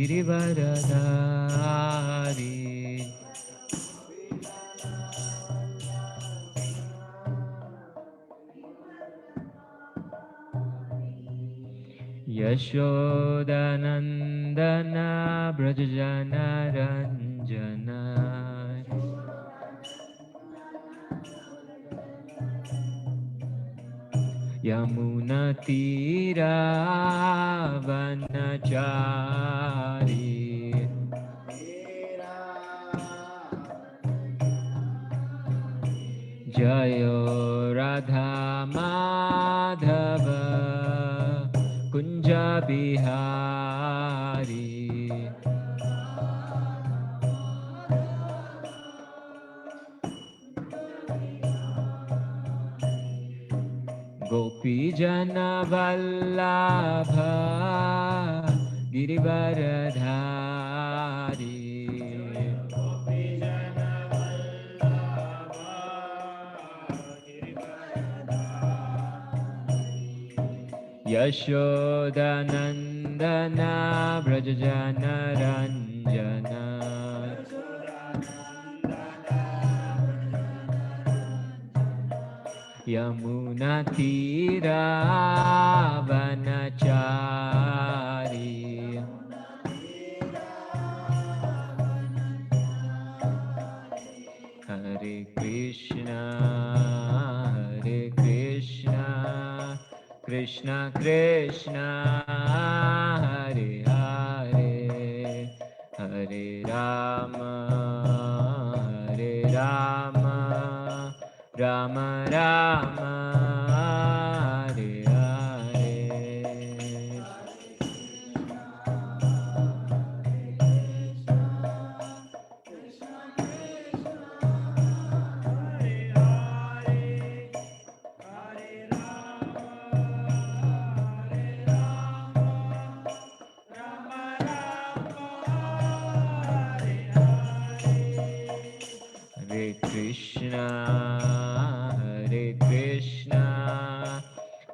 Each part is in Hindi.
गिरिवरधारी यशोदानन्दन व्रजजनरञ्जन यमुनतीरावनचारी जयो राधा माधव कुंज बिहारी गोपी जन वल्लभ गिरिवरधारी यशोदानन्दन व्रजजनरञ्जन यमुनतीरावनचारी हरे Krishna Krishna Krishna Hare Hare Hare Ram Ram Ram Hare Hare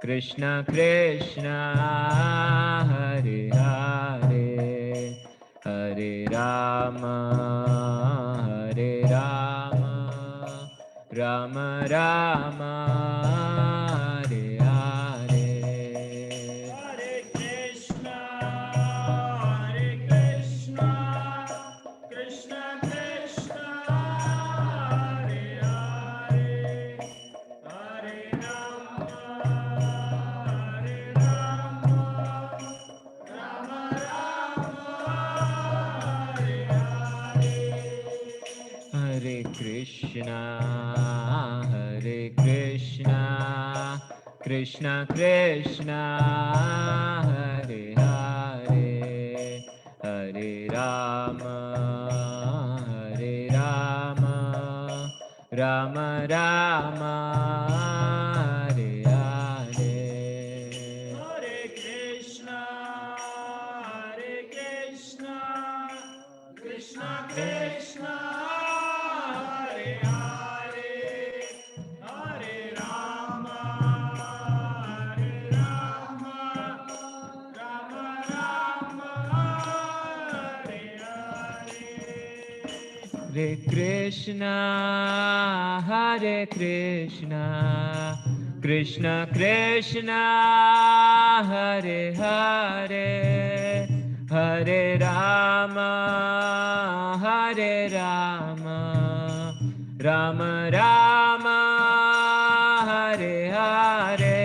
Krishna Krishna Hare Hare Hare Ram Ram Ram Hare Hare Hare Krishna Krishna Krishna Hare Hare Hare Ram Ram Hare Hare Hare Krishna Krishna Krishna Hare Hare Hare Ram Ram Ram Hare Hare Hare Krishna Krishna Krishna Hare Hare Hare Ram Ram Ram Hare Hare Hare Krishna Krishna Krishna Hare Hare Hare Ram Ram Ram Hare Hare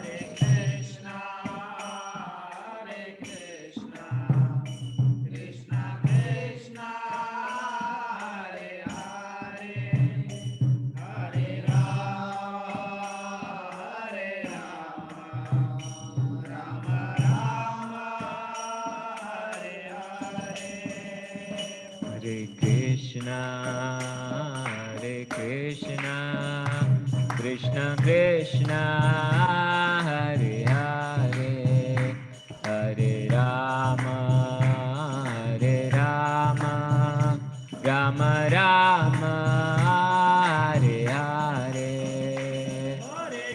Hare Krishna Krishna Krishna Hare Hare Hare Ram Ram Ram Hare Hare Hare Krishna Krishna Krishna Hare Hare Hare Ram Ram Ram Hare Hare Hare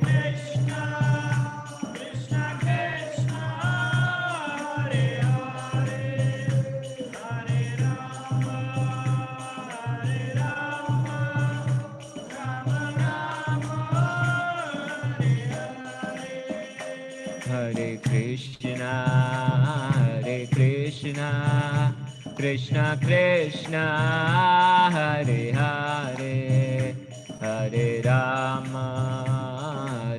Krishna Krishna Krishna Hare Krishna, Hare Krishna, Krishna Krishna, Hare Hare, Hare Rama,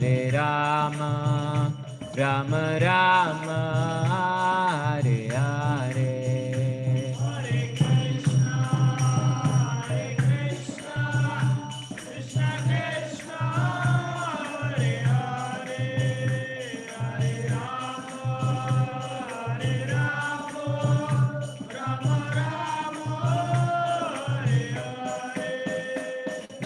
Hare Rama, Rama Rama, Hare Hare.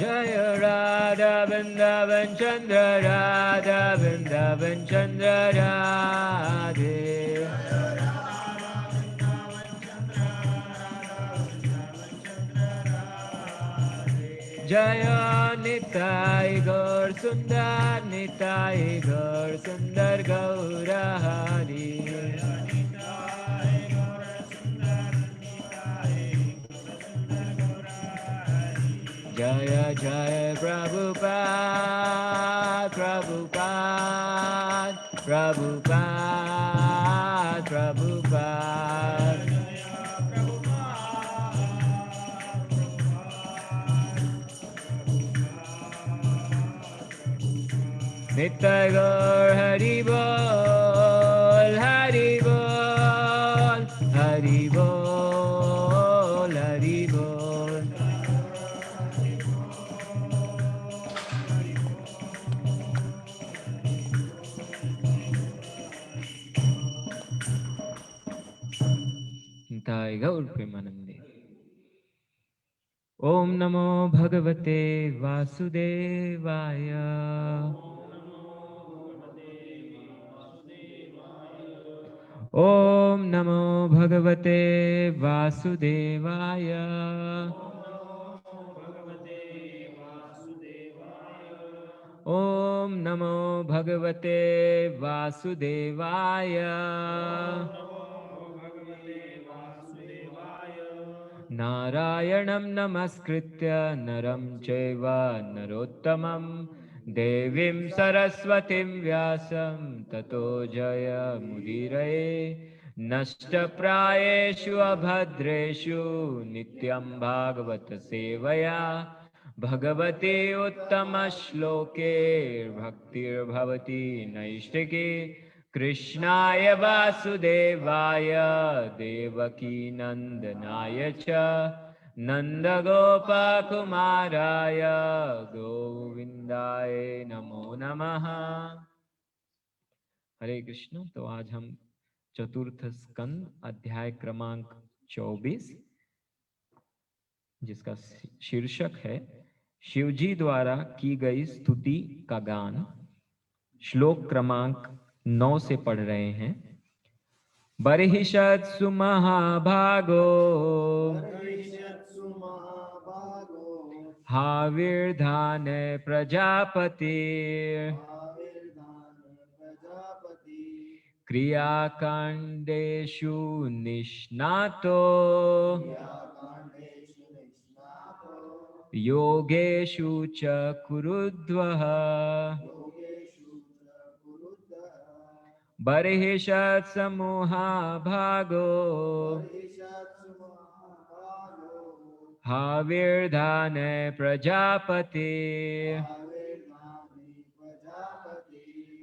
Jaya Radha Vrindavan Chandra Radha Vrindavan Chandra Radhe. Jaya Nitai Gaur Sundar Nitai Gaur Sundar Gaura Hari. Jaya Jaya Prabhupada Prabhupada Prabhupada Prabhupada. Nitai Gaur Hari Bol Hari Bol Hari Bol Hari Bol. Nitai Gaur Premanande. Om Namo Bhagavate Vasudevaya. Om Namo Bhagavate Vasudevaya. Om Namo Bhagavate Vasudevaya. Narayanam Namaskritya Naram Chaiva Narottamam Devim Saraswatim Vyasam Tato Jaya Mudiraye Nashtaprayeshu Abhadreshu Nityam Bhagavata Sevaya Bhagavate Uttama Shloke Bhaktir Bhavati Naishtike Krishnaya Vasudevaya Devaki Nandanaya Cha Nandagopa Kumaraya Govindaya Namo Namaha. हरे कृष्ण। तो आज हम चतुर्थ स्कंद अध्याय क्रमांक 24 जिसका शीर्षक है शिवजी द्वारा की गई स्तुति का गान, श्लोक क्रमांक 9 से पढ़ रहे हैं। बर्हिषत्सु महाभागो हाविर्धान प्रजापति क्रियाकांडेषु निष्णातो योगेषु च कुरुद्वः। बर्हिषत्समूहाभागो हाविर्धान प्रजापति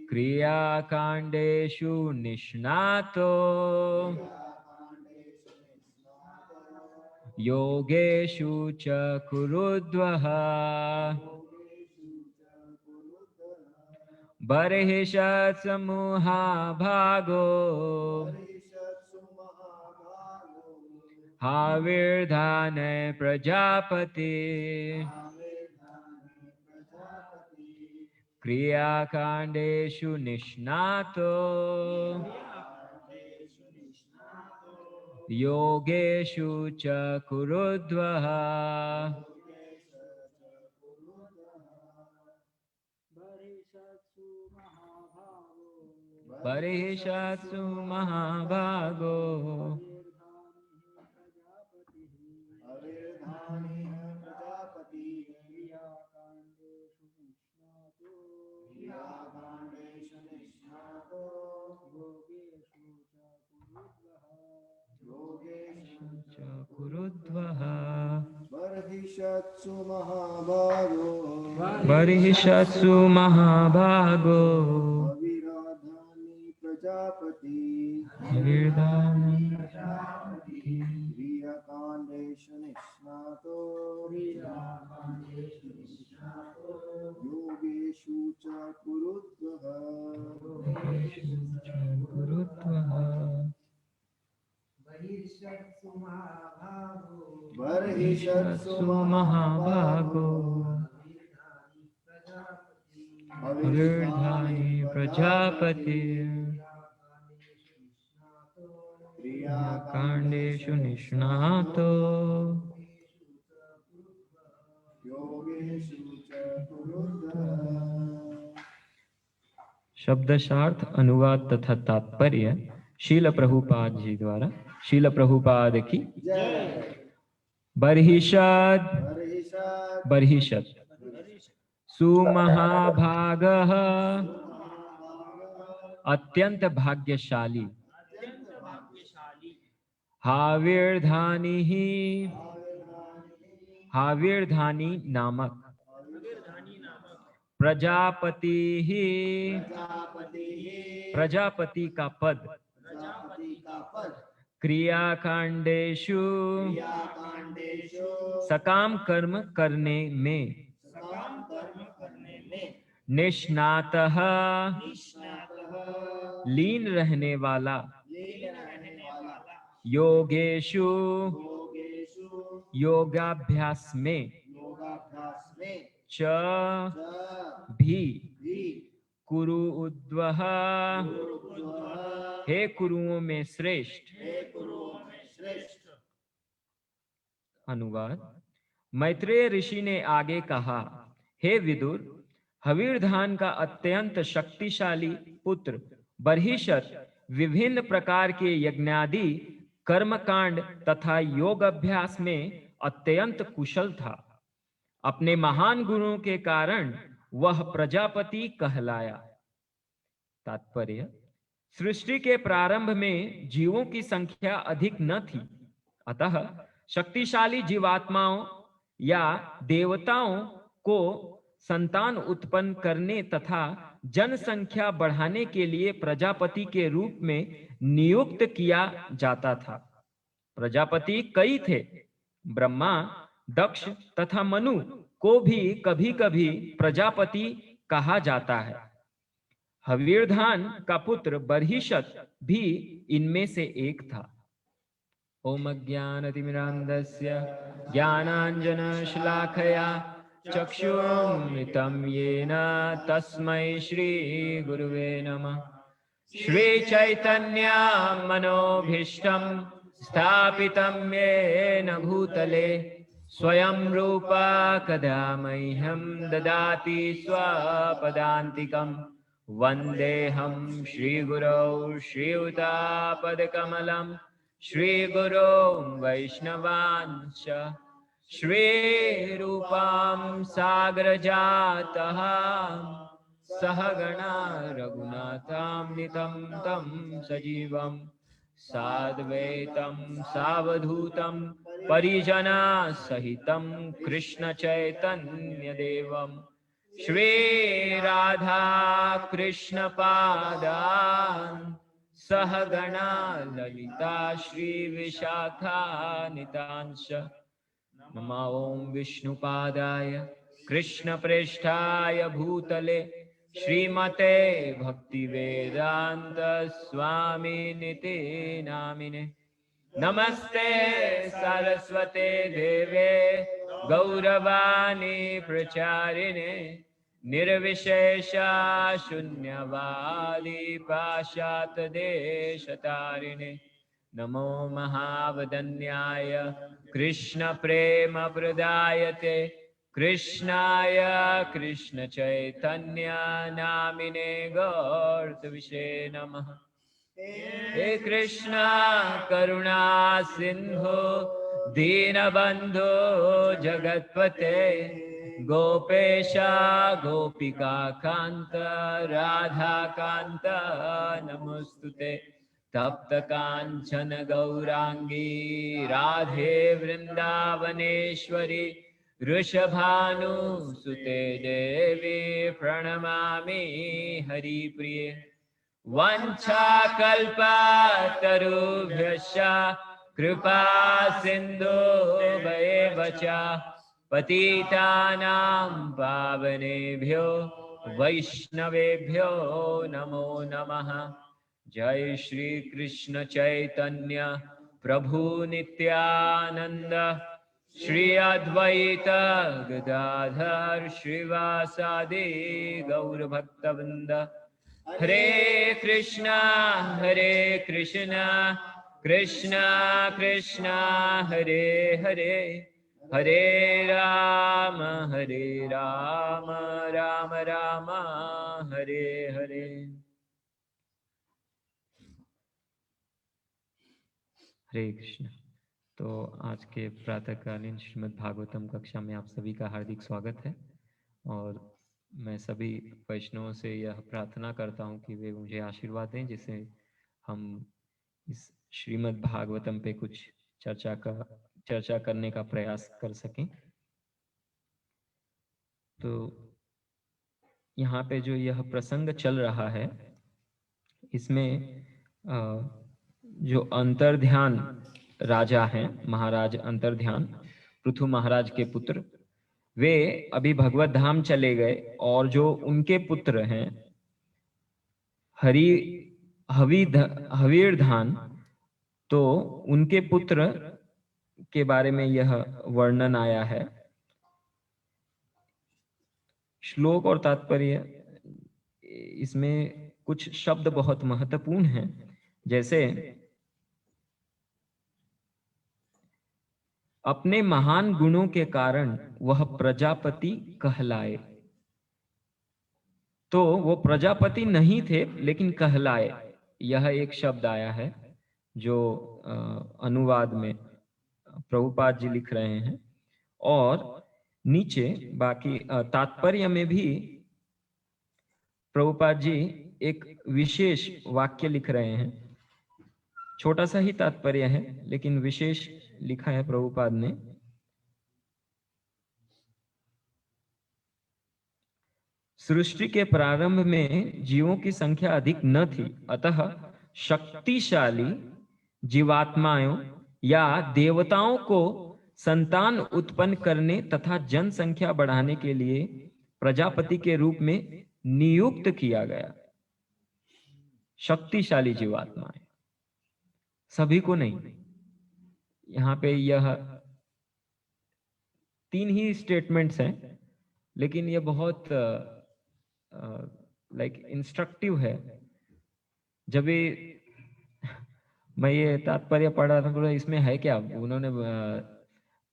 क्रियाकांडेषु निष्णातो योगेषु च कुरुद्वः। बर्हिषत्समूहाभागो हाविर्धान प्रजापति क्रियाकांडेषु निष्णातो योगेषु च कुरुद्वः। बर्हिषत्सु महाभागो बर्हिषत्सु महाभागो बर्हिषत्सु महाभागो अविराधानि प्रजापति क्रियाकाण्डेषु निष्णातो योगेषु च कुरुद्वः बर्हिषत्सु महाभागो अविर्धानि प्रजापति क्रियाकाण्डेषु निष्णातो योगेषु च कुरुद्वः। शब्दशार्थ, अनुवाद तथा तात्पर्य शील प्रभुपाद जी द्वारा। शील प्रभुपाद की जय। बर्हिषद बर्हिषत् बर्हिषद सुमहाभागः अत्यंत भाग्यशाली हाविर्धानी हाविर्धानी नामक प्रजापति ही प्रजापति का पद क्रियाकांडेषु सकाम कर्म करने में निष्णातः लीन रहने वाला योगेषु योगाभ्यास में च भी कुरु उद्वह हे कुरुओं में श्रेष्ठ। अनुवाद। मैत्रेय ऋषि ने आगे कहा, हे विदुर, हविर्धान का अत्यंत शक्तिशाली पुत्र बर्हिषत विभिन्न प्रकार के यज्ञादि कर्मकांड तथा योग अभ्यास में अत्यंत कुशल था। अपने महान गुणों के कारण वह प्रजापति कहलाया। तात्पर्य। सृष्टि के प्रारंभ में जीवों की संख्या अधिक न थी, अतः शक्तिशाली जीवात्माओं या देवताओं को संतान उत्पन्न करने तथा जनसंख्या बढ़ाने के लिए प्रजापति के रूप में नियुक्त किया जाता था। प्रजापति कई थे। ब्रह्मा, दक्ष तथा मनु को भी कभी कभी प्रजापति कहा जाता है। हविर्धान का पुत्र बर्हिषत भी इनमें से एक था। ओम अज्ञानतिमिरान्धस्य ज्ञानाञ्जनशलाखया चक्षुरुन्मिलितं येन तस्मै श्रीगुरुवे नमः। श्रीचैतन्य मनोभीष्टं स्थापितं येन भूतले स्वयं रूपा कदा मह्यं ददाति स्वपदान्तिकम्। वन्देऽहं श्रीगुरौ श्रीयुतापदकमलं श्रीगुरो वैष्णवांश्च श्रीरूपां सागरजातः सहगणा रघुनाथान्वितं तं सजीवं साद्वैतं सावधूतं परिजनसहितं कृष्णचैतन्यदेवं श्रीराधा कृष्णपादान् सहगणा ललिता श्रीविशाखान्वितांश्च। नमो ओं विष्णुपादाय कृष्णप्रेष्ठाय भूतले श्रीमते भक्तिवेदांत स्वामिनिति नामिने। नमस्ते सरस्वते देवे गौरवाणी प्रचारिणे निर्विशेषा शून्यवादी पाश्चात्य देशतारिणे। नमो महावदन्याय कृष्ण प्रेम प्रदायते कृष्णाय कृष्ण चैतन्य नामिने गौरविषे नमः। हे कृष्णा करुणा सिंधु दीनबंधु जगत्पते गोपेशा गोपिका कांत राधा कांत नमोस्तुते। तप्त कांचन गौरांगी राधे वृंदावनेश्वरी वृषभानुसुते देवी प्रणमामि हरिप्रिये वाञ्छाकल्पतरुभ्यश्च कृपा सिन्धुभ्येव च पतितानां पावनेभ्यो वैष्णवेभ्यो नमो नमः। जय श्री कृष्ण चैतन्य प्रभु नित्यानंद श्री अद्वैत गदाधर श्रीवासादि गौर भक्तवृंद। हरे कृष्णा कृष्णा कृष्णा हरे हरे, हरे राम राम राम हरे हरे। हरे कृष्ण। तो आज के प्रातःकालीन श्रीमद् भागवतम कक्षा में आप सभी का हार्दिक स्वागत है और मैं सभी वैष्णवों से यह प्रार्थना करता हूँ कि वे मुझे आशीर्वाद दें जिससे हम इस श्रीमद् भागवतम पे कुछ चर्चा करने का प्रयास कर सकें। तो यहाँ पे जो यह प्रसंग चल रहा है इसमें जो अंतर्ध्यान राजा हैं, महाराज अंतर्ध्यान पृथु महाराज के पुत्र, वे अभी भगवत धाम चले गए और जो उनके पुत्र हैं हवीरधान, तो उनके पुत्र के बारे में यह वर्णन आया है। श्लोक और तात्पर्य, इसमें कुछ शब्द बहुत महत्वपूर्ण हैं, जैसे अपने महान गुणों के कारण वह प्रजापति कहलाए। तो वो प्रजापति नहीं थे लेकिन कहलाए, यह एक शब्द आया है जो अनुवाद में प्रभुपाद जी लिख रहे हैं। और नीचे बाकी तात्पर्य में भी प्रभुपाद जी एक विशेष वाक्य लिख रहे हैं। छोटा सा ही तात्पर्य है लेकिन विशेष लिखा है प्रभुपाद ने। सृष्टि के प्रारंभ में जीवों की संख्या अधिक न थी, अतः शक्तिशाली जीवात्माओं या देवताओं को संतान उत्पन्न करने तथा जनसंख्या बढ़ाने के लिए प्रजापति के रूप में नियुक्त किया गया। शक्तिशाली जीवात्माएं, सभी को नहीं। यहाँ पे यह 3 ही स्टेटमेंट्स हैं लेकिन यह बहुत इंस्ट्रक्टिव है। जब मैं ये तात्पर्य पढ़ रहा था तो इसमें है क्या, उन्होंने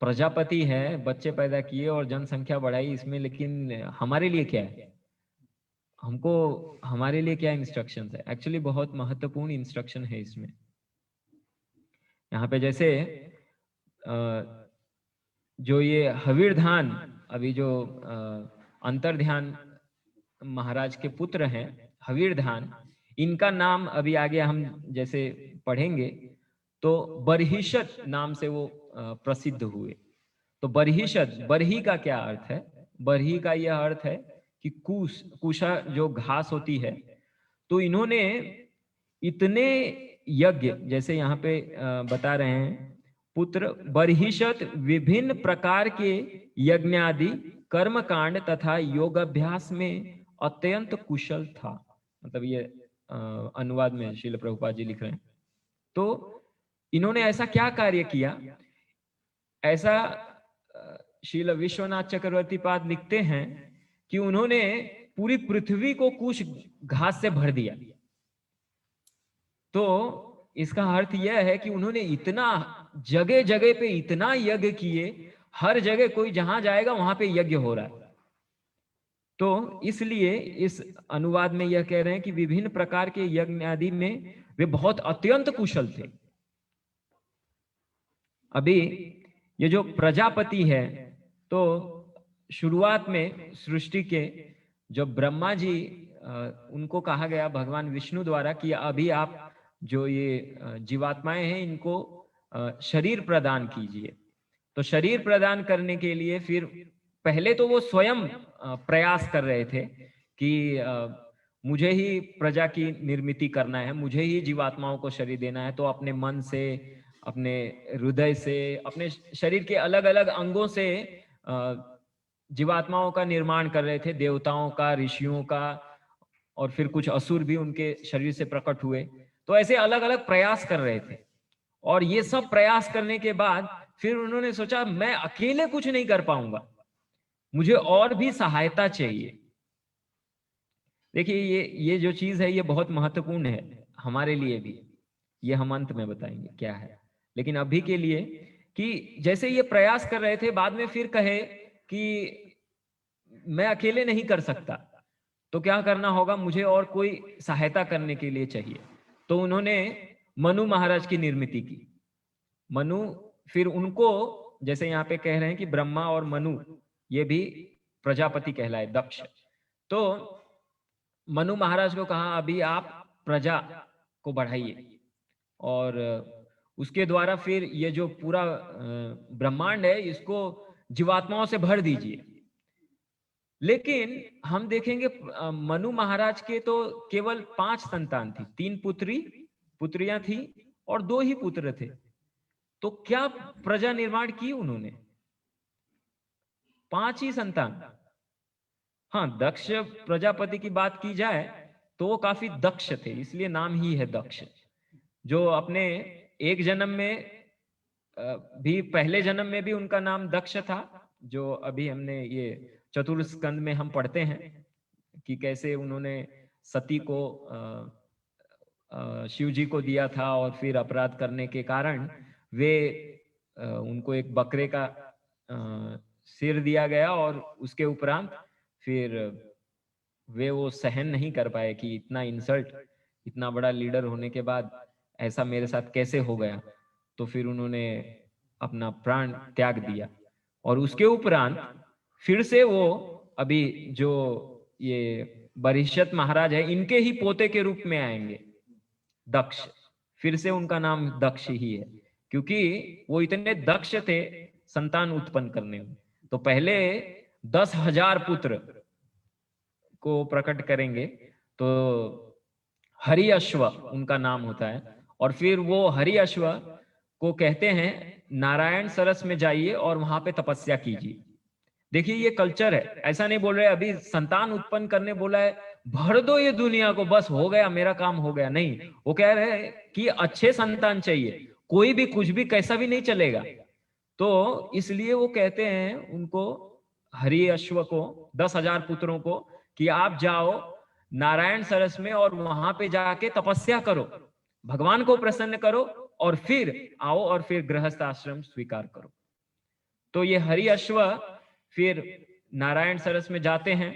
प्रजापति है, बच्चे पैदा किए और जनसंख्या बढ़ाई इसमें, लेकिन हमारे लिए क्या है, हमको हमारे लिए क्या इंस्ट्रक्शन है। एक्चुअली बहुत महत्वपूर्ण इंस्ट्रक्शन है इसमें। यहाँ पे जैसे जो ये हवीरधान, अभी जो अंतर्ध्यान महाराज के पुत्र हैं हवीरधान, इनका नाम अभी आगे हम जैसे पढ़ेंगे तो बरहिषद नाम से वो प्रसिद्ध हुए। तो बरहिषद, बरही का क्या अर्थ है? बरही का यह अर्थ है कि कुशा जो घास होती है। तो इन्होंने इतने यज्ञ, जैसे यहाँ पे बता रहे हैं, पुत्र बरहिषद विभिन्न प्रकार के यज्ञ आदि कर्मकांड तथा योगाभ्यास में अत्यंत कुशल था। मतलब ये अनुवाद में श्रील प्रभुपाद जी लिख रहे हैं। तो इन्होंने ऐसा क्या कार्य किया, ऐसा श्रील विश्वनाथ चक्रवर्ती पाद लिखते हैं कि उन्होंने पूरी पृथ्वी को कुछ घास से भर दिया। तो इसका अर्थ यह है कि उन्होंने इतना जगह जगह पे इतना यज्ञ किए, हर जगह कोई जहां जाएगा वहां पे यज्ञ हो रहा है। तो इसलिए इस अनुवाद में यह कह रहे हैं कि विभिन्न प्रकार के यज्ञ आदि में वे बहुत अत्यंत कुशल थे। अभी ये जो प्रजापति है, तो शुरुआत में सृष्टि के जब ब्रह्मा जी, उनको कहा गया भगवान विष्णु द्वारा कि अभी आप जो ये जीवात्माएं हैं इनको शरीर प्रदान कीजिए। तो शरीर प्रदान करने के लिए फिर पहले तो वो स्वयं प्रयास कर रहे थे कि मुझे ही प्रजा की निर्मिति करना है, मुझे ही जीवात्माओं को शरीर देना है। तो अपने मन से, अपने हृदय से, अपने शरीर के अलग अलग अंगों से जीवात्माओं का निर्माण कर रहे थे, देवताओं का, ऋषियों का, और फिर कुछ असुर भी उनके शरीर से प्रकट हुए। तो ऐसे अलग अलग प्रयास कर रहे थे। और ये सब प्रयास करने के बाद फिर उन्होंने सोचा मैं अकेले कुछ नहीं कर पाऊंगा, मुझे और भी सहायता चाहिए। देखिए ये जो चीज है ये बहुत महत्वपूर्ण है हमारे लिए भी। ये हम अंत में बताएंगे क्या है, लेकिन अभी के लिए कि जैसे ये प्रयास कर रहे थे, बाद में फिर कहे कि मैं अकेले नहीं कर सकता, तो क्या करना होगा, मुझे और कोई सहायता करने के लिए चाहिए। तो उन्होंने मनु महाराज की निर्मिति की। मनु, फिर उनको, जैसे यहाँ पे कह रहे हैं कि ब्रह्मा और मनु ये भी प्रजापति कहलाए, दक्ष। तो मनु महाराज को कहा अभी आप प्रजा को बढ़ाइए, और उसके द्वारा फिर ये जो पूरा ब्रह्मांड है इसको जीवात्माओं से भर दीजिए। लेकिन हम देखेंगे मनु महाराज के तो केवल 5 संतान थी, 3 पुत्रियां थी और 2 ही पुत्र थे। तो क्या प्रजा निर्माण की उन्होंने? 5 ही संतान। हाँ, दक्ष प्रजापति की बात की जाए तो वो काफी दक्ष थे, इसलिए नाम ही है दक्ष। जो अपने एक जन्म में भी, पहले जन्म में भी उनका नाम दक्ष था, जो अभी हमने ये चतुर्थ स्कंद में हम पढ़ते हैं कि कैसे उन्होंने सती को शिव जी को दिया था, और फिर अपराध करने के कारण वे उनको एक बकरे का सिर दिया गया, और उसके उपरांत फिर वे वो सहन नहीं कर पाए कि इतना इंसल्ट, इतना बड़ा लीडर होने के बाद ऐसा मेरे साथ कैसे हो गया। तो फिर उन्होंने अपना प्राण त्याग दिया, और उसके उपरांत फिर से वो अभी जो ये बरिष्यत महाराज है इनके ही पोते के रूप में आएंगे, दक्ष। फिर से उनका नाम दक्ष ही है, क्योंकि वो इतने दक्ष थे संतान उत्पन्न करने में। तो पहले 10,000 पुत्र को प्रकट करेंगे, तो हरि अश्व उनका नाम होता है। और फिर वो हरि अश्व को कहते हैं नारायण सरस में जाइए और वहां पे तपस्या कीजिए। देखिए ये कल्चर है, ऐसा नहीं बोल रहे अभी संतान उत्पन्न करने बोला है भर दो ये दुनिया को, बस हो गया मेरा काम हो गया, नहीं। वो कह रहे हैं कि अच्छे संतान चाहिए, कोई भी कुछ भी कैसा भी नहीं चलेगा। तो इसलिए वो कहते हैं उनको, हरि अश्व को, 10,000 पुत्रों को, कि आप जाओ नारायण सरस में और वहां पे जाके तपस्या करो, भगवान को प्रसन्न करो, और फिर आओ और फिर गृहस्थ आश्रम स्वीकार करो। तो ये हरि अश्व फिर नारायण सरस में जाते हैं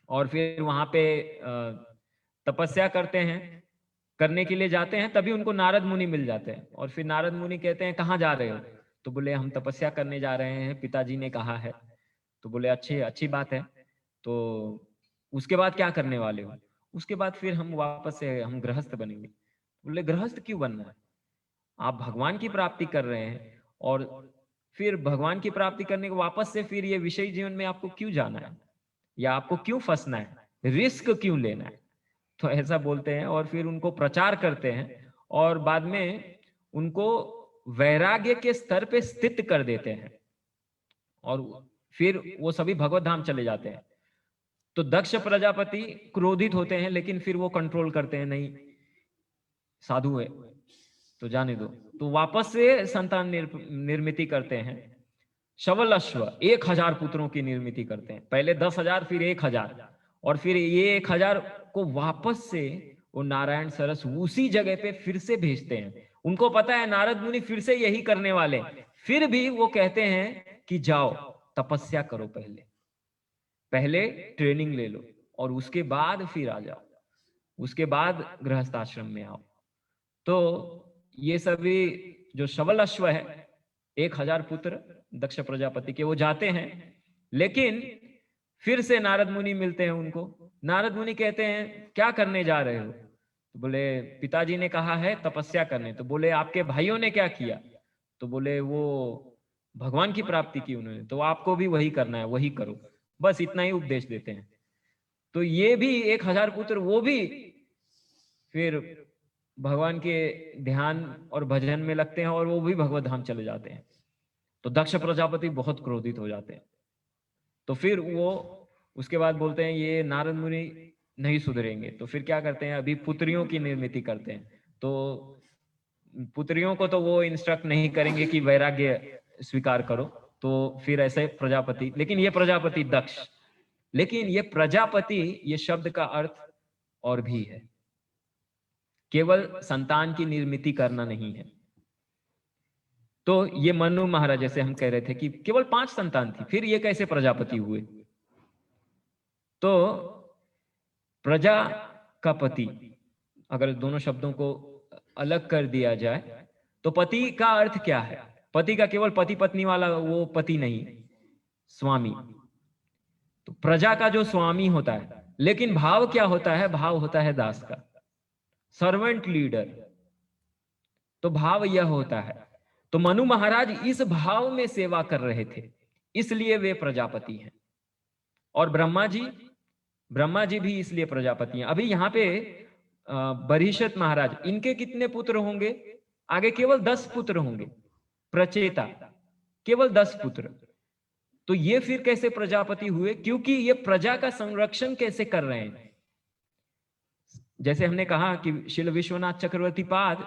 और फिर वहां पे तपस्या करते हैं, करने के लिए जाते हैं। तभी उनको नारद मुनि मिल जाते हैं, और फिर नारद मुनि कहते हैं कहाँ जा रहे हो? तो बोले हम तपस्या करने जा रहे हैं, पिताजी ने कहा है। तो बोले अच्छी बात है, तो उसके बाद क्या करने वाले हो? उसके बाद फिर हम वापस से हम गृहस्थ बनेंगे। बोले गृहस्थ क्यों बनना है? आप भगवान की प्राप्ति कर रहे हैं, और फिर भगवान की प्राप्ति करने के वापस से फिर ये विषय जीवन में आपको क्यों जाना है, या आपको क्यों फंसना है, रिस्क क्यों लेना है? तो ऐसा बोलते हैं, और फिर उनको प्रचार करते हैं, और बाद में उनको वैराग्य के स्तर पे स्थित कर देते हैं, और फिर वो सभी भगवत धाम चले जाते हैं। तो दक्ष प्रजापति क्रोधित होते हैं, लेकिन फिर वो कंट्रोल करते हैं, नहीं साधु है तो जाने दो। तो वापस से संतान निर्मिति करते हैं। शवल अश्व 1,000 पुत्रों की निर्मिति करते हैं, पहले 10,000 फिर 1,000, और फिर ये 1,000 को वापस से वो नारायण सरस उसी जगह पे फिर से भेजते हैं। उनको पता है नारद मुनि फिर से यही करने वाले, फिर भी वो कहते हैं कि जाओ तपस्या करो, पहले ट्रेनिंग ले लो, और उसके बाद फिर आ जाओ, उसके बाद गृहस्थ आश्रम में आओ। तो ये सभी जो शवल अश्व है 1,000 पुत्र दक्ष प्रजापति के, वो जाते हैं, लेकिन फिर से नारद मुनि मिलते हैं उनको। नारद मुनि कहते हैं क्या करने जा रहे हो? तो बोले पिताजी ने कहा है तपस्या करने। तो बोले आपके भाइयों ने क्या किया? तो बोले वो भगवान की प्राप्ति की उन्होंने, तो आपको भी वही करना है, वही करो, बस इतना ही उपदेश देते हैं। तो ये भी 1000 पुत्र, वो भी फिर भगवान के ध्यान और भजन में लगते हैं और वो भी भगवत धाम चले जाते हैं। तो दक्ष प्रजापति बहुत क्रोधित हो जाते हैं। तो फिर वो उसके बाद बोलते हैं ये नारद मुनि नहीं सुधरेंगे, तो फिर क्या करते हैं, अभी पुत्रियों की निर्मिति करते हैं। तो पुत्रियों को तो वो इंस्ट्रक्ट नहीं करेंगे कि वैराग्य स्वीकार करो, तो फिर ऐसे प्रजापति, लेकिन ये प्रजापति दक्ष, लेकिन ये प्रजापति, ये शब्द का अर्थ और भी है, केवल संतान की निर्मिति करना नहीं है। तो ये मनु महाराज, जैसे हम कह रहे थे कि केवल 5 संतान थी, फिर ये कैसे प्रजापति हुए? तो प्रजा का पति, अगर दोनों शब्दों को अलग कर दिया जाए तो पति का अर्थ क्या है? पति का केवल पति पत्नी वाला वो पति नहीं, स्वामी। तो प्रजा का जो स्वामी होता है, लेकिन भाव क्या होता है? भाव होता है दास का, सर्वेंट लीडर। तो भाव यह होता है। तो मनु महाराज इस भाव में सेवा कर रहे थे, इसलिए वे प्रजापति हैं। और ब्रह्मा जी भी इसलिए प्रजापति हैं। अभी यहाँ पे बरीशत महाराज, इनके कितने पुत्र होंगे? आगे केवल 10 पुत्र होंगे, प्रचेता केवल 10 पुत्र। तो ये फिर कैसे प्रजापति हुए? क्योंकि ये प्रजा का संरक्षण कैसे कर रहे हैं। जैसे हमने कहा कि श्रील विश्वनाथ चक्रवर्ती पाद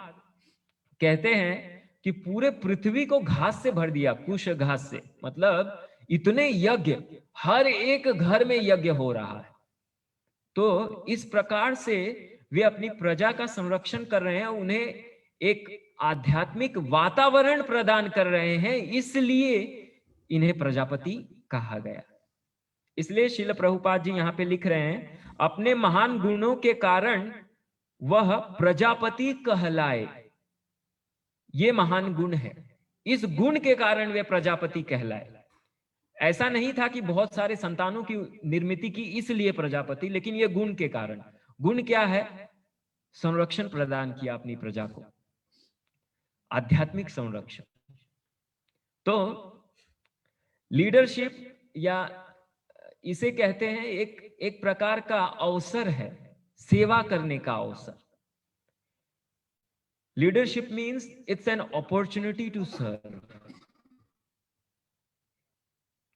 कहते हैं कि पूरे पृथ्वी को घास से भर दिया, कुश घास से, मतलब इतने यज्ञ, हर एक घर में यज्ञ हो रहा है। तो इस प्रकार से वे अपनी प्रजा का संरक्षण कर रहे हैं, उन्हें एक आध्यात्मिक वातावरण प्रदान कर रहे हैं, इसलिए इन्हें प्रजापति कहा गया। इसलिए श्रील प्रभुपाद जी यहां पे लिख रहे हैं, अपने महान गुणों के कारण वह प्रजापति कहलाए। ये महान गुण है, इस गुण के कारण वे प्रजापति कहलाए। ऐसा नहीं था कि बहुत सारे संतानों की निर्मिति की इसलिए प्रजापति, लेकिन ये गुण के कारण। गुण क्या है? संरक्षण प्रदान किया अपनी प्रजा को, आध्यात्मिक संरक्षण। तो लीडरशिप, या इसे कहते हैं एक प्रकार का अवसर है, सेवा करने का अवसर। Leadership means it's an opportunity to serve.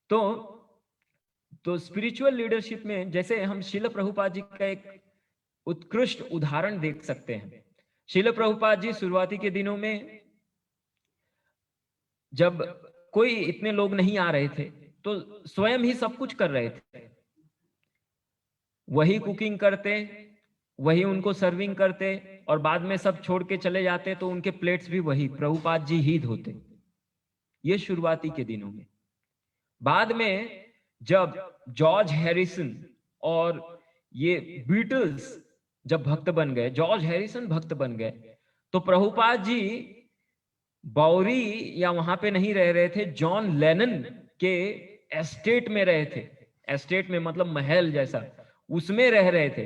तो स्पिरिचुअल लीडरशिप में जैसे हम श्रील प्रभुपाद जी का एक उत्कृष्ट उदाहरण देख सकते हैं। श्रील प्रभुपाद जी शुरुआती के दिनों में, जब कोई इतने लोग नहीं आ रहे थे, तो स्वयं ही सब कुछ कर रहे थे। वही कुकिंग करते, वही उनको सर्विंग करते, और बाद में सब छोड़ के चले जाते तो उनके प्लेट्स भी वही प्रभुपाद जी ही धोते। ये शुरुआती के दिनों में। बाद में जब जॉर्ज हैरिसन और ये बीटल्स जब भक्त बन गए, जॉर्ज हैरिसन भक्त बन गए, तो प्रभुपाद जी बाउरी या वहां पे नहीं रह रहे थे, जॉन लेनन के एस्टेट में रहे थे। एस्टेट में मतलब महल जैसा, उसमें रह रहे थे।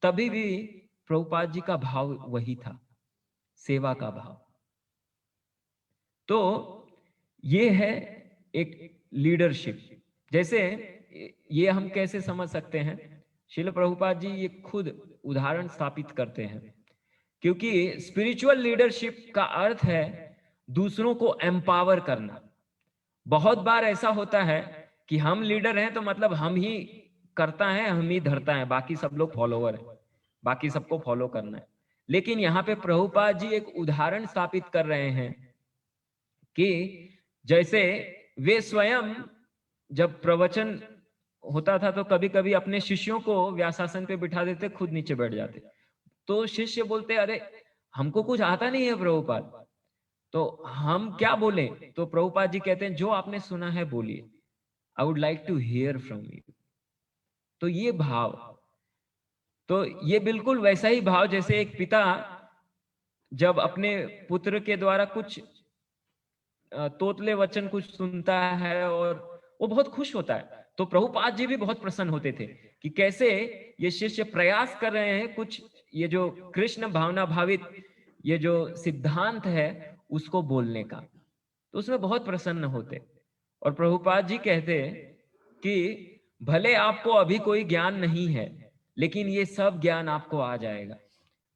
तभी भी प्रभुपाद जी का भाव वही था, सेवा का भाव। तो ये है एक लीडरशिप। जैसे ये हम कैसे समझ सकते हैं? श्रील प्रभुपाद जी ये खुद उदाहरण स्थापित करते हैं, क्योंकि स्पिरिचुअल लीडरशिप का अर्थ है दूसरों को एम्पावर करना। बहुत बार ऐसा होता है कि हम लीडर हैं तो मतलब हम ही करता है, हम ही धरता है, बाकी सब लोग फॉलोवर हैं, बाकी सबको फॉलो करना है। लेकिन यहाँ पे प्रभुपाद जी एक उदाहरण स्थापित कर रहे हैं कि जैसे वे स्वयं जब प्रवचन होता था तो कभी कभी अपने शिष्यों को व्यासासन पे बिठा देते, खुद नीचे बैठ जाते। तो शिष्य बोलते, अरे हमको कुछ आता नहीं है प्रभुपाद, तो हम क्या बोले? तो प्रभुपाद जी कहते हैं, जो आपने सुना है बोलिए, I would like to hear from you. तो ये भाव, तो ये बिल्कुल वैसा ही भाव जैसे एक पिता जब अपने पुत्र के द्वारा कुछ तोतले वचन कुछ सुनता है और वो बहुत खुश होता है। तो प्रभुपाद जी भी बहुत प्रसन्न होते थे कि कैसे ये शिष्य प्रयास कर रहे हैं कुछ, ये जो कृष्ण भावना भावित ये जो सिद्धांत है उसको बोलने का। तो उसमें बहुत प्रसन्न होते। और प्रभुपाद जी कहते कि भले आपको अभी कोई ज्ञान नहीं है, लेकिन ये सब ज्ञान आपको आ जाएगा।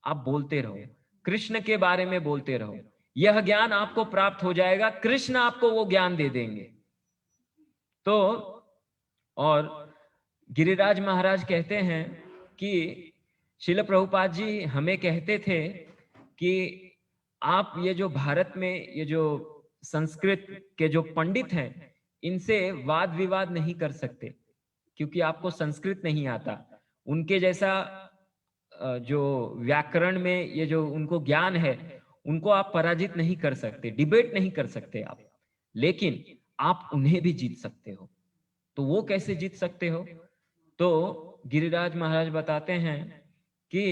आप बोलते रहो, कृष्ण के बारे में बोलते रहो, यह ज्ञान आपको प्राप्त हो जाएगा, कृष्ण आपको वो ज्ञान दे देंगे। तो और गिरिराज महाराज कहते हैं कि शिल प्रभुपाद जी हमें कहते थे कि आप ये जो भारत में ये जो संस्कृत के जो पंडित हैं, इनसे वाद विवाद नहीं कर सकते, क्योंकि आपको संस्कृत नहीं आता। उनके जैसा जो व्याकरण में ये जो उनको ज्ञान है, उनको आप पराजित नहीं कर सकते, डिबेट नहीं कर सकते आप, लेकिन आप उन्हें भी जीत सकते हो। तो वो कैसे जीत सकते हो? तो गिरिराज महाराज बताते हैं कि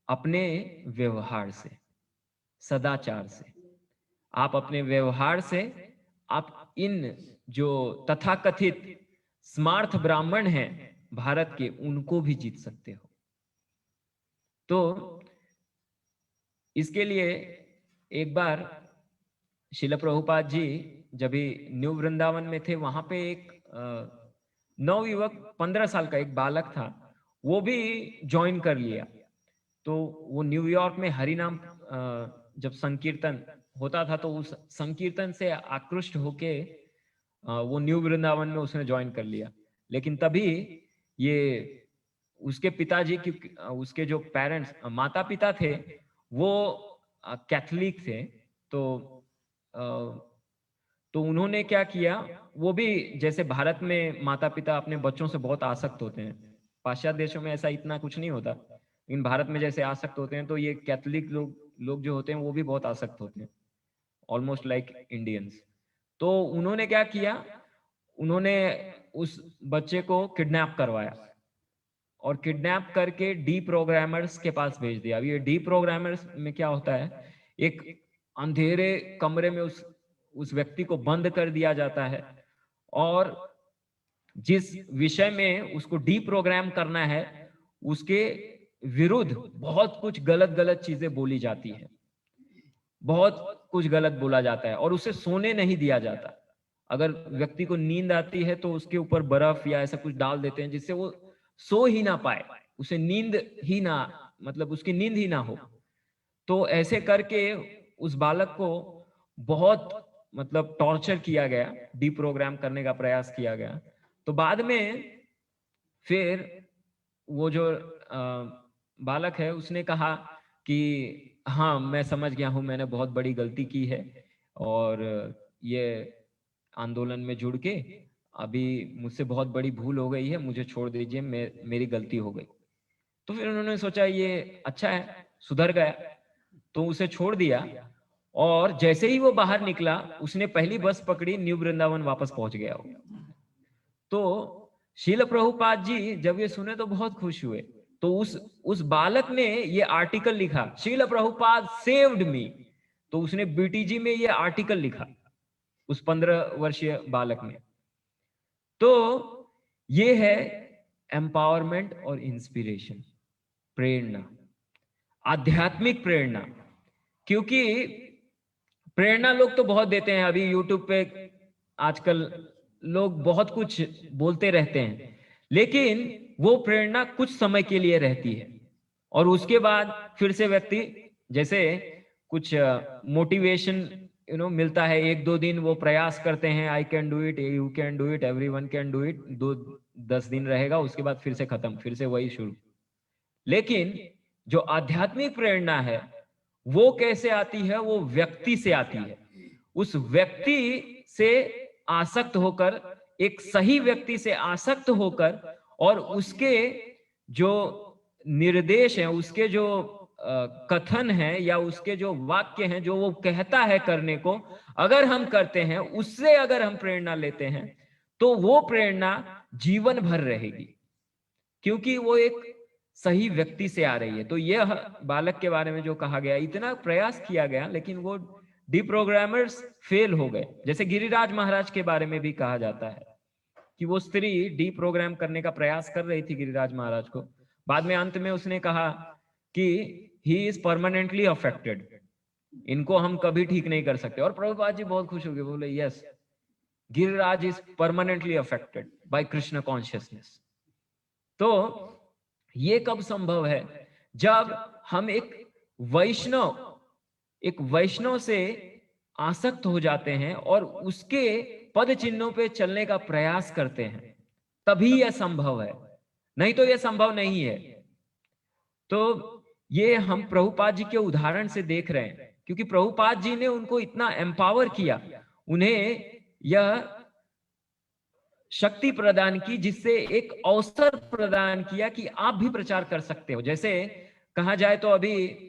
अपने व्यवहार से, सदाचार से, आप अपने व्यवहार से आप इन जो तथाकथित स्मार्थ ब्राह्मण हैं भारत के, उनको भी जीत सकते हो। तो इसके लिए एक बार शिल प्रभुपाद जी जब भी न्यू वृंदावन में थे, वहां पे एक नवयुवक 15 साल का एक बालक था, वो भी ज्वाइन कर लिया। तो वो न्यूयॉर्क में हरिनाम जब संकीर्तन होता था, तो उस संकीर्तन से आकृष्ट होके वो न्यू वृंदावन में उसने ज्वाइन कर लिया। लेकिन तभी ये उसके पिताजी की, उसके जो पेरेंट्स माता पिता थे, वो कैथोलिक थे। तो अ, तो उन्होंने क्या किया, वो भी जैसे भारत में माता पिता अपने बच्चों से बहुत आसक्त होते हैं, पाश्चात्य देशों में ऐसा इतना कुछ नहीं होता, लेकिन भारत में जैसे आसक्त होते हैं, तो ये कैथोलिक लोग जो होते हैं वो भी बहुत आसक्त होते हैं, ऑलमोस्ट लाइक इंडियंस। तो उन्होंने क्या किया, उन्होंने उस बच्चे को किडनैप करवाया और किडनैप करके डी प्रोग्रामर्स के पास भेज दिया। अब ये डी प्रोग्रामर्स में क्या होता है, एक अंधेरे कमरे में उस व्यक्ति को बंद कर दिया जाता है, और जिस विषय में उसको डी प्रोग्राम करना है, उसके विरुद्ध बहुत कुछ गलत गलत चीजें बोली जाती है, बहुत कुछ गलत बोला जाता है, और उसे सोने नहीं दिया जाता। अगर व्यक्ति को नींद आती है तो उसके ऊपर बर्फ या ऐसा कुछ डाल देते हैं, जिससे वो सो ही ना पाए, उसे नींद ही ना, मतलब उसकी नींद ही ना हो। तो ऐसे करके उस बालक को बहुत मतलब टॉर्चर किया गया, डीप्रोग्राम करने का प्रयास किया गया। तो बाद में फिर वो जो बालक है, उसने कहा कि हाँ, मैं समझ गया हूँ, मैंने बहुत बड़ी गलती की है, और ये आंदोलन में जुड़ के अभी मुझसे बहुत बड़ी भूल हो गई है, मुझे छोड़ दीजिए, मेरी गलती हो गई। तो फिर उन्होंने सोचा ये अच्छा है, सुधर गया, तो उसे छोड़ दिया। और जैसे ही वो बाहर निकला, उसने पहली बस पकड़ी, न्यू वृंदावन वापस पहुंच गया वो। तो शील प्रभुपाद जी जब ये सुने तो बहुत खुश हुए। तो उस बालक ने ये आर्टिकल लिखा, शील प्रभुपाद सेव्ड मी। तो उसने बीटीजी में ये आर्टिकल लिखा, उस 15 वर्षीय बालक ने। तो ये है एम्पावरमेंट और इंस्पिरेशन, प्रेरणा, आध्यात्मिक प्रेरणा। क्योंकि प्रेरणा लोग तो बहुत देते हैं, अभी यूट्यूब पे आजकल लोग बहुत कुछ बोलते रहते हैं, लेकिन वो प्रेरणा कुछ समय के लिए रहती है, और उसके बाद फिर से व्यक्ति जैसे कुछ मोटिवेशन मिलता है, 1-2 दिन वो प्रयास करते हैं, I can do it, you can do it, everyone can do it, 10 दिन रहेगा, उसके बाद फिर से खत्म, फिर से वही शुरू। लेकिन जो आध्यात्मिक प्रेरणा है, वो कैसे आती है? वो व्यक्ति से आती है। उस व्यक्ति से आसक्त होकर, एक सही व्यक्ति से आसक्त होकर, और उसके जो निर्देश हैं, उसके जो कथन है, या उसके जो वाक्य हैं, जो वो कहता है करने को, अगर हम करते हैं, उससे अगर हम प्रेरणा लेते हैं, तो वो प्रेरणा जीवन भर रहेगी, क्योंकि वो एक सही व्यक्ति से आ रही है। तो यह बालक के बारे में जो कहा गया, इतना प्रयास किया गया, लेकिन वो डीप्रोग्रामर्स फेल हो गए। जैसे गिरिराज महाराज के बारे में भी कहा जाता है कि वो स्त्री डीप्रोग्राम करने का प्रयास कर रही थी गिरिराज महाराज को, बाद में अंत में उसने कहा कि ही इज परमानेंटली अफेक्टेड, इनको हम कभी ठीक नहीं कर सकते। और प्रभुपाद जी बहुत खुश हो गए, बोले yes, Giriraj is permanently affected by Krishna consciousness. तो ये कब संभव है? जब हम एक वैष्णव से आसक्त हो जाते हैं और उसके पद चिन्हों पे चलने का प्रयास करते हैं, तभी यह संभव है, नहीं तो यह संभव नहीं है। तो ये हम प्रभुपाद जी के उदाहरण से देख रहे हैं, क्योंकि प्रभुपाद जी ने उनको इतना एम्पावर किया, उन्हें यह शक्ति प्रदान की, जिससे एक अवसर प्रदान किया कि आप भी प्रचार कर सकते हो। जैसे कहा जाए तो अभी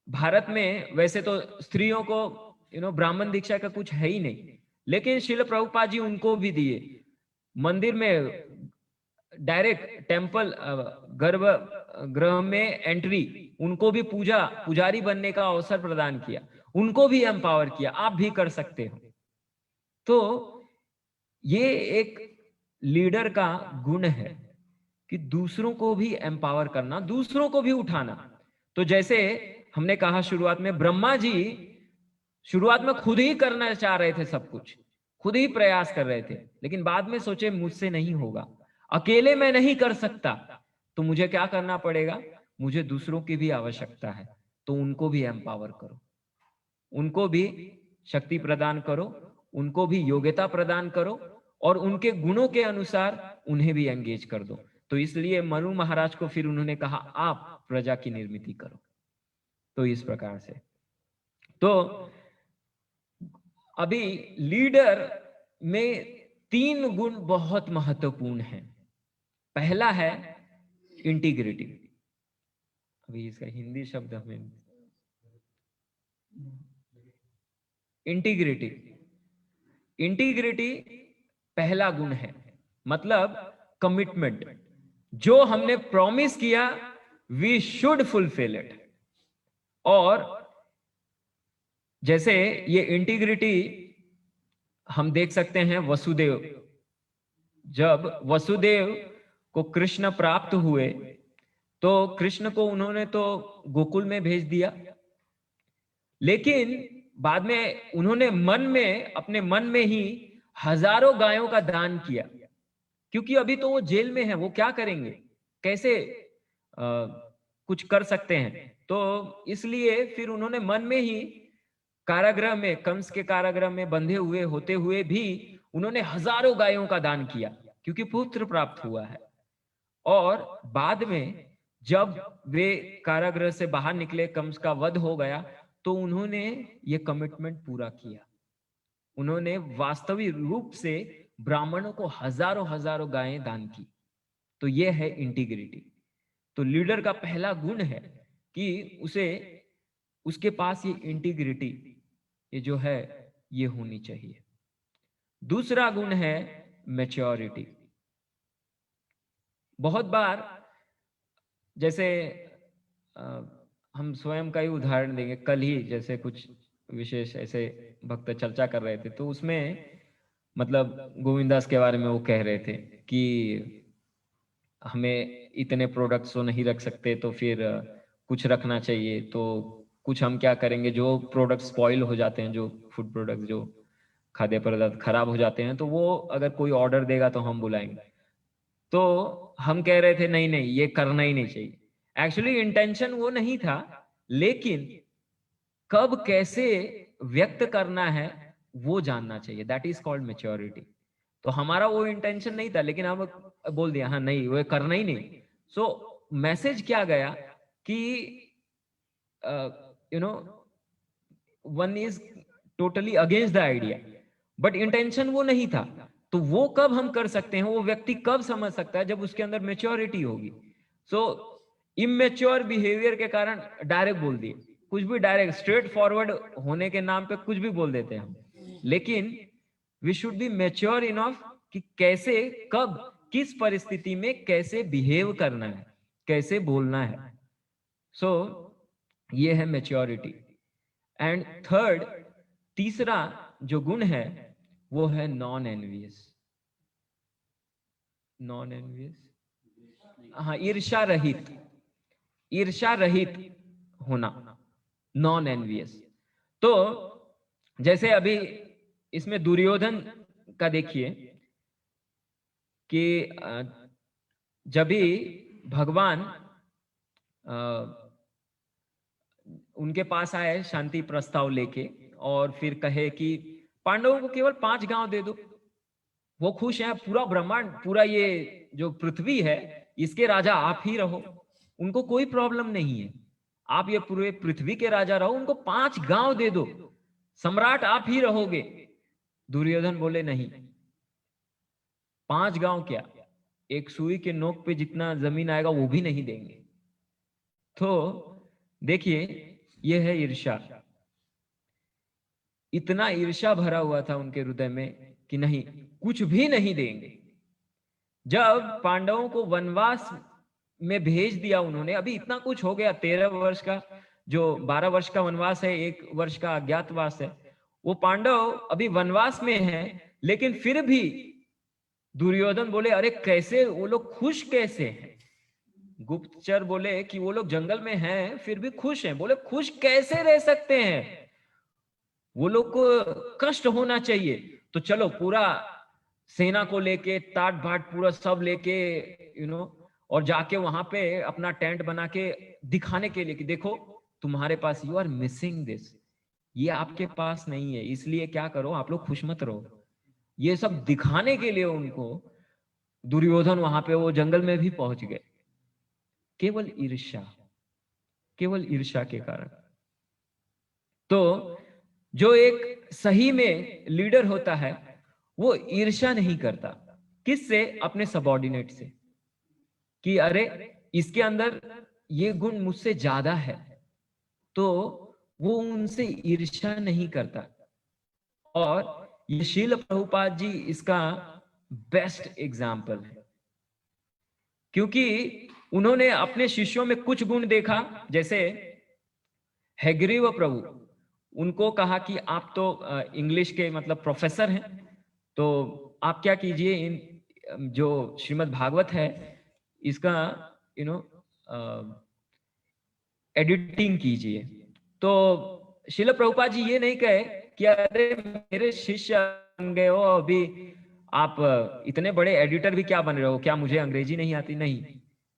भारत में वैसे तो स्त्रियों को ब्राह्मण दीक्षा का कुछ है ही नहीं, लेकिन शिल प्रभुपाद जी उनको भी दिए। मंदिर में डायरेक्ट टेम्पल गर्भ गृह में एंट्री, उनको भी पुजारी बनने का अवसर प्रदान किया, उनको भी एम्पावर किया, आप भी कर सकते हो। तो ये एक लीडर का गुण है कि दूसरों को भी एम्पावर करना, दूसरों को भी उठाना। तो जैसे हमने कहा शुरुआत में, ब्रह्मा जी शुरुआत में खुद ही करना चाह रहे थे, सब कुछ खुद ही प्रयास कर रहे थे, लेकिन बाद में सोचे मुझसे नहीं होगा, अकेले मैं नहीं कर सकता, तो मुझे क्या करना पड़ेगा, मुझे दूसरों की भी आवश्यकता है। तो उनको भी एम्पावर करो, उनको भी शक्ति प्रदान करो, उनको भी योग्यता प्रदान करो, और उनके गुणों के अनुसार उन्हें भी एंगेज कर दो। तो इसलिए मनु महाराज को फिर उन्होंने कहा आप प्रजा की निर्मिति करो। तो इस प्रकार से तो अभी लीडर में 3 गुण बहुत महत्वपूर्ण हैं। पहला है इंटीग्रिटी। अभी इसका हिंदी शब्द हमें, इंटीग्रिटी, इंटीग्रिटी पहला गुण है, मतलब कमिटमेंट। जो हमने प्रॉमिस किया वी शुड फुलफिल इट। और जैसे ये इंटीग्रिटी हम देख सकते हैं वसुदेव, जब वसुदेव को कृष्ण प्राप्त हुए तो कृष्ण को उन्होंने तो गोकुल में भेज दिया, लेकिन बाद में उन्होंने अपने मन में ही हजारों गायों का दान किया, क्योंकि अभी तो वो जेल में है, वो क्या करेंगे, कैसे कुछ कर सकते हैं। तो इसलिए फिर उन्होंने मन में ही कारागृह में, कंस के कारागृह में बंधे हुए होते हुए भी उन्होंने हजारों गायों का दान किया, क्योंकि पुत्र प्राप्त हुआ है। और बाद में जब वे कारागृह से बाहर निकले, कंस का वध हो गया, तो उन्होंने ये कमिटमेंट पूरा किया। उन्होंने वास्तविक रूप से ब्राह्मणों को हजारों हजारों गायें दान की। तो ये है इंटीग्रिटी। तो लीडर का पहला गुण है कि उसके पास ये इंटीग्रिटी, ये जो है, ये होनी चाहिए। दूसरा गुण है मैच्योरिटी। बहुत बार जैसे अ, हम स्वयं का ही उदाहरण देंगे, कल ही जैसे कुछ विशेष ऐसे भक्त चर्चा कर रहे थे, तो उसमें मतलब गोविंदास के बारे में वो कह रहे थे कि हमें इतने प्रोडक्ट्स तो नहीं रख सकते, तो फिर कुछ रखना चाहिए। तो कुछ हम क्या करेंगे, जो प्रोडक्ट स्पॉइल हो जाते हैं, जो फूड प्रोडक्ट, जो खाद्य पदार्थ खराब हो जाते हैं, तो वो अगर कोई ऑर्डर देगा तो हम बुलाएंगे। तो हम कह रहे थे नहीं नहीं, ये करना ही नहीं चाहिए। एक्चुअली इंटेंशन वो नहीं था, लेकिन कब कैसे व्यक्त करना है वो जानना चाहिए, दैट इज कॉल्ड मेच्योरिटी। तो हमारा वो इंटेंशन नहीं था, लेकिन हम बोल दिया हाँ नहीं, वो करना ही नहीं। सो मैसेज क्या गया कि you know one is totally against the idea, but intention वो नहीं था। तो वो कब हम कर सकते हैं, वो व्यक्ति कब समझ सकता है, जब उसके अंदर मेच्योरिटी होगी। सो इमेच्योर बिहेवियर के कारण डायरेक्ट बोल दिए, कुछ भी डायरेक्ट स्ट्रेट फॉरवर्ड होने के नाम पे कुछ भी बोल देते हैं हम। लेकिन we should be mature enough कि कैसे, कब, किस परिस्थिति में कैसे बिहेव करना है, कैसे बोलना है। सो ये है मेच्योरिटी। एंड थर्ड, तीसरा जो गुण है वो है नॉन एनवियस। नॉन एनवियस, हाँ, ईर्ष्या रहित, ईर्ष्या रहित होना। Non envious. तो जैसे अभी इसमें दुर्योधन का देखिए कि जब भी भगवान उनके पास आए शांति प्रस्ताव लेके और फिर कहे कि पांडवों को केवल 5 गांव दे दो, वो खुश हैं, पूरा ब्रह्मांड, पूरा ये जो पृथ्वी है इसके राजा आप ही रहो, उनको कोई प्रॉब्लम नहीं है, आप ये पूरे पृथ्वी के राजा रहो, उनको 5 गांव दे दो, सम्राट आप ही रहोगे। दुर्योधन बोले नहीं, 5 गांव क्या, एक सुई के नोक पे जितना जमीन आएगा वो भी नहीं देंगे। तो देखिए ये है ईर्ष्या, इतना ईर्ष्या भरा हुआ था उनके हृदय में कि नहीं, कुछ भी नहीं देंगे। जब पांडवों को वनवास में भेज दिया उन्होंने, अभी इतना कुछ हो गया, 13 वर्ष का, जो 12 वर्ष का वनवास है, 1 वर्ष का अज्ञातवास है, वो पांडव अभी वनवास में हैं, लेकिन फिर भी दुर्योधन बोले अरे कैसे वो लोग खुश कैसे हैं। गुप्तचर बोले कि वो लोग जंगल में हैं फिर भी खुश हैं। बोले खुश कैसे रह सकते हैं, वो लोग को कष्ट होना चाहिए। तो चलो पूरा सेना को लेके, टाट भाट पूरा सब लेके और जाके वहां पे अपना टेंट बना के दिखाने के लिए कि देखो तुम्हारे पास, यू आर मिसिंग दिस, ये आपके पास नहीं है, इसलिए क्या करो आप लोग खुश मत रहो। ये सब दिखाने के लिए उनको दुर्योधन वहां पे वो जंगल में भी पहुंच गए, केवल ईर्ष्या, केवल ईर्ष्या के कारण। तो जो एक सही में लीडर होता है वो ईर्ष्या नहीं करता, किससे, अपने सबऑर्डिनेट से, कि अरे इसके अंदर ये गुण मुझसे ज्यादा है, तो वो उनसे ईर्ष्या नहीं करता। और ये शील प्रभुपाद जी इसका बेस्ट एग्जाम्पल है, क्योंकि उन्होंने अपने शिष्यों में कुछ गुण देखा। जैसे हैग्रीव प्रभु, उनको कहा कि आप तो इंग्लिश के मतलब प्रोफेसर हैं, तो आप क्या कीजिए, इन जो श्रीमद् भागवत है इसका यू नो एडिटिंग कीजिए। तो शिल प्रभुपाद जी ये नहीं कहे कि अरे मेरे शिष्य बन गए हो अभी, आप इतने बड़े एडिटर भी क्या बन रहे हो, क्या मुझे अंग्रेजी नहीं आती, नहीं।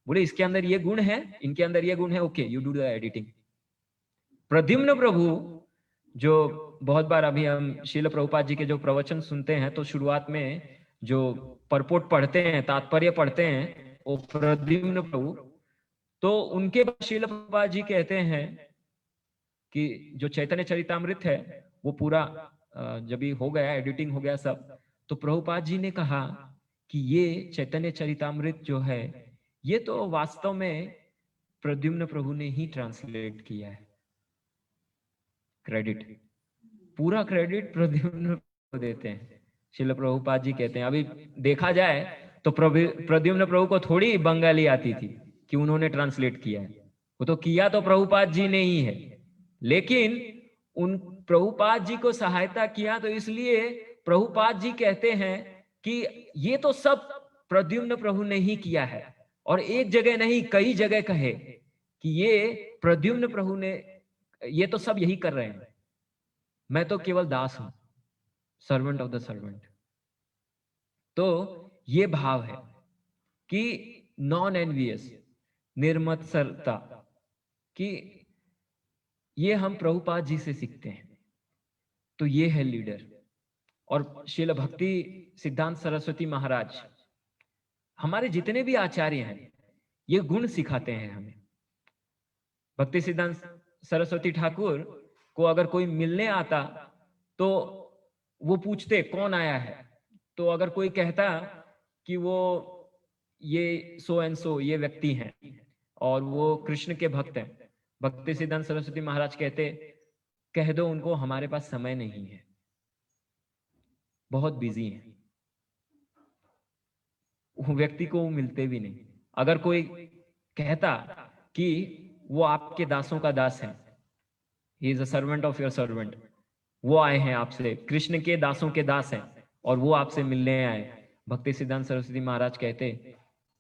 बोले इसके अंदर ये गुण है, इनके अंदर ये गुण है, okay you do the editing. Pradyumna Prabhu, जो बहुत बार अभी हम शील प्रभुपाद जी के जो प्रवचन सुनते हैं तो शुरुआत में जो परपोट पढ़ते हैं, तात्पर्य पढ़ते हैं, वो प्रद्युम्न प्रभु, तो उनके बाद शील प्रभुपाद जी कहते हैं कि जो चैतन्य चरितामृत है वो पूरा जब ही हो गया, एडिटिंग हो गया सब, तो प्रभुपाद जी ने कहा कि ये चैतन्य चरितामृत जो है ये तो वास्तव में प्रद्युम्न प्रभु ने ही ट्रांसलेट किया है। क्रेडिट, पूरा क्रेडिट प्रद्युम्न को देते हैं। शिल प्रभुपाद जी कहते हैं, अभी देखा जाए तो प्रद्युम्न प्रभु को थोड़ी बंगाली आती थी कि उन्होंने ट्रांसलेट किया है, वो तो किया तो प्रभुपाद जी ने ही है, लेकिन उन प्रभुपाद जी को सहायता किया, तो इसलिए प्रभुपाद जी कहते हैं कि ये तो सब प्रद्युम्न प्रभु ने ही किया है। और एक जगह नहीं, कई जगह कहे कि ये प्रद्युम्न प्रभु ने, ये तो सब यही कर रहे हैं, मैं तो केवल दास हूं, सर्वेंट ऑफ द सर्वेंट। तो ये भाव है कि नॉन एनवियस, निर्मत्सरता, कि ये हम प्रभुपाद जी से सीखते हैं। तो ये है लीडर। और श्रील भक्ति सिद्धांत सरस्वती महाराज, हमारे जितने भी आचार्य हैं ये गुण सिखाते हैं हमें। भक्ति सिद्धांत सरस्वती ठाकुर को अगर कोई मिलने आता तो वो पूछते कौन आया है, तो अगर कोई कहता कि वो ये सो एंड सो ये व्यक्ति हैं और वो कृष्ण के भक्त हैं, भक्ति सिद्धांत सरस्वती महाराज कहते कह दो उनको हमारे पास समय नहीं है, बहुत बिजी हैं, वो व्यक्ति को वो मिलते भी नहीं। अगर कोई कहता कि वो आपके दासों का दास है, he is a servant of your servant, वो आए हैं आपसे, कृष्ण के दासों के दास हैं और वो आपसे मिलने आए, भक्ति सिद्धांत सरस्वती महाराज कहते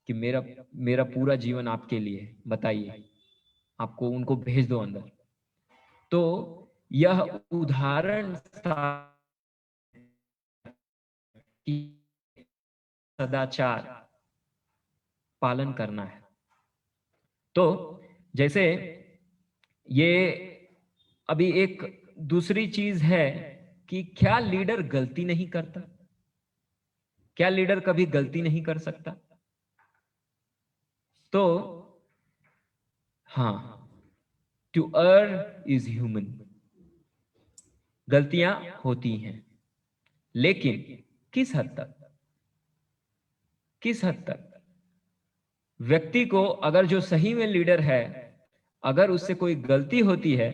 कि मेरा मेरा पूरा जीवन आपके लिए है, बताइए, आपको उनको भेज दो अंदर। तो यह उदाहरण कि सदाचार पालन करना है। तो जैसे ये अभी एक दूसरी चीज है कि क्या लीडर गलती नहीं करता? क्या लीडर कभी गलती नहीं कर सकता? तो हाँ, टू अर्न इज ह्यूमन, गलतियां होती हैं, लेकिन किस हद तक? किस हद तक? व्यक्ति को अगर जो सही में लीडर है, अगर उससे कोई गलती होती है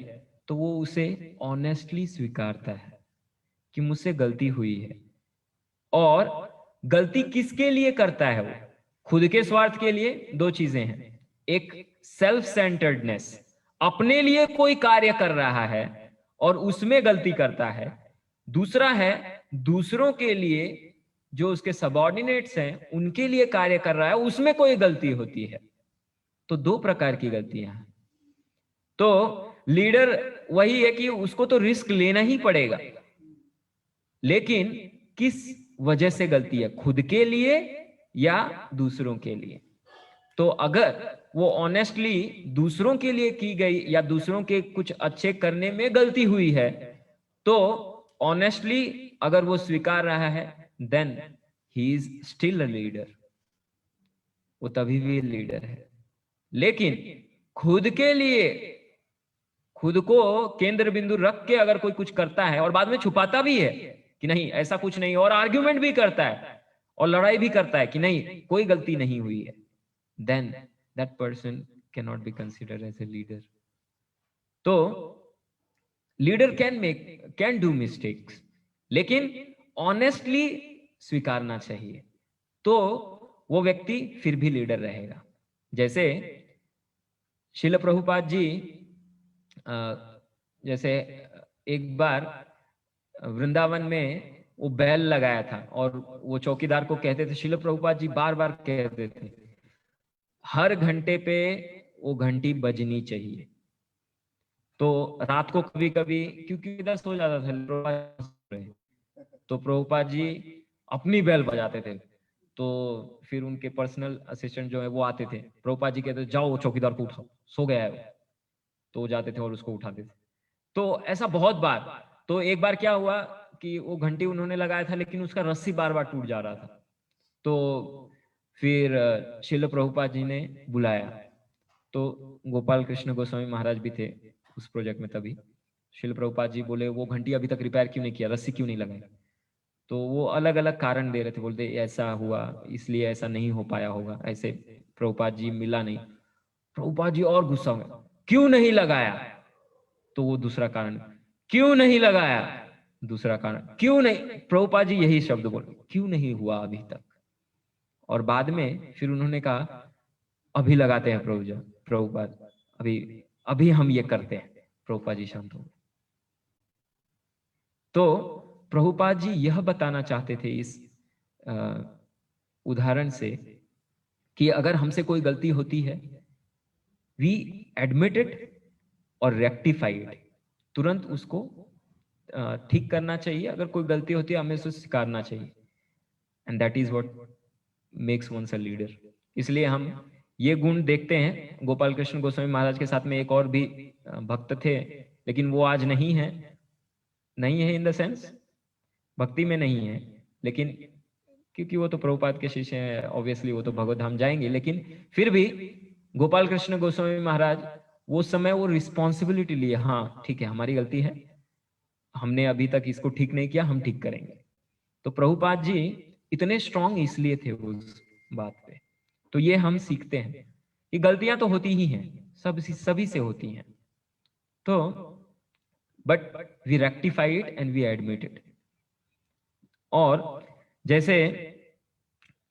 तो वो उसे ऑनेस्टली स्वीकारता है कि मुझसे गलती हुई है। और गलती किसके लिए करता है वो? खुद के स्वार्थ के लिए। दो चीजें हैं, एक सेल्फ सेंटर्डनेस, अपने लिए कोई कार्य कर रहा है और उसमें गलती करता है। दूसरा है दूसरों के लिए, जो उसके सबऑर्डिनेट्स हैं उनके लिए कार्य कर रहा है, उसमें कोई गलती होती है। तो दो प्रकार की गलतियां हैं। तो लीडर वही है कि उसको तो रिस्क लेना ही पड़ेगा, लेकिन किस वजह से गलती है, खुद के लिए या दूसरों के लिए? तो अगर वो ऑनेस्टली दूसरों के लिए की गई या दूसरों के कुछ अच्छे करने में गलती हुई है, तो ऑनेस्टली अगर वो स्वीकार रहा है, then he is still a leader, वो तभी भी लीडर है। लेकिन खुद के लिए, खुद को केंद्र बिंदु रख के अगर कोई कुछ करता है और बाद में छुपाता भी है कि नहीं ऐसा कुछ नहीं, और आर्ग्यूमेंट भी करता है और लड़ाई भी करता है कि नहीं कोई गलती नहीं हुई है, then that person can not be considered as a leader. तो लीडर कैन डू मिस्टेक्स, लेकिन ऑनेस्टली स्वीकारना चाहिए, तो वो व्यक्ति फिर भी लीडर रहेगा। जैसे शिल प्रभुपाद जी, जैसे एक बार वृंदावन में वो बैल लगाया था और वो चौकीदार को कहते थे, शिल प्रभुपाद जी बार बार कहते थे हर घंटे पे वो घंटी बजनी चाहिए। तो रात को कभी कभी, क्योंकि इधर सो जाता था, तो प्रभुपाद जी अपनी बेल बजाते थे। तो फिर उनके पर्सनल असिस्टेंट जो है वो आते थे, प्रभुपाद जी कहते जाओ वो चौकीदार को उठाओ, सो गया है वो। तो वो जाते थे और उसको उठाते थे। तो ऐसा बहुत बार। तो एक बार क्या हुआ कि वो घंटी उन्होंने लगाया था लेकिन उसका रस्सी बार बार टूट जा रहा था। तो फिर शिल प्रभुपाद जी ने बुलाया, तो गोपाल कृष्ण गोस्वामी महाराज भी थे उस प्रोजेक्ट में तभी। शिल प्रभुपाद जी बोले वो घंटी अभी तक रिपेयर क्यों नहीं किया, रस्सी क्यों नहीं लगाई? तो वो अलग अलग कारण दे रहे थे, बोलते ऐसा हुआ इसलिए ऐसा नहीं हो पाया होगा, ऐसे प्रभुपाद जी मिला नहीं। प्रभुपाद जी और गुस्सा में, क्यों नहीं लगाया? तो वो दूसरा कारण, क्यों नहीं लगाया? दूसरा कारण, क्यों नहीं? प्रभुपाद जी यही शब्द बोले, क्यों नहीं हुआ अभी तक? और बाद में फिर उन्होंने कहा अभी लगाते हैं प्रभुपाद, अभी अभी हम ये करते हैं। प्रभुपाद जी शांत हो गए। तो प्रभुपाद जी यह बताना चाहते थे इस उदाहरण से कि अगर हमसे कोई गलती होती है, वी एडमिट इट और रेक्टिफाई इट, तुरंत उसको ठीक करना चाहिए। अगर कोई गलती होती है हमें उसे स्वीकारना चाहिए, and that is what makes one's a leader. इसलिए हम ये गुण देखते हैं। गोपाल कृष्ण गोस्वामी महाराज के साथ में एक और भी भक्त थे, लेकिन वो आज नहीं है। नहीं है इन द सेंस भक्ति में नहीं है, लेकिन क्योंकि वो तो प्रभुपाद के शिष्य हैं, ऑब्वियसली वो तो भगवत धाम जाएंगे। लेकिन फिर भी गोपाल कृष्ण गोस्वामी महाराज वो समय वो रिस्पॉन्सिबिलिटी लिए, हाँ ठीक है हमारी गलती है, हमने अभी तक इसको ठीक नहीं किया, हम ठीक करेंगे। तो प्रभुपाद जी इतने स्ट्रांग इसलिए थे उस बात पे। तो ये हम सीखते हैं कि गलतियां तो होती ही हैं, सभी से होती हैं। तो but we rectify it and we admit it. और जैसे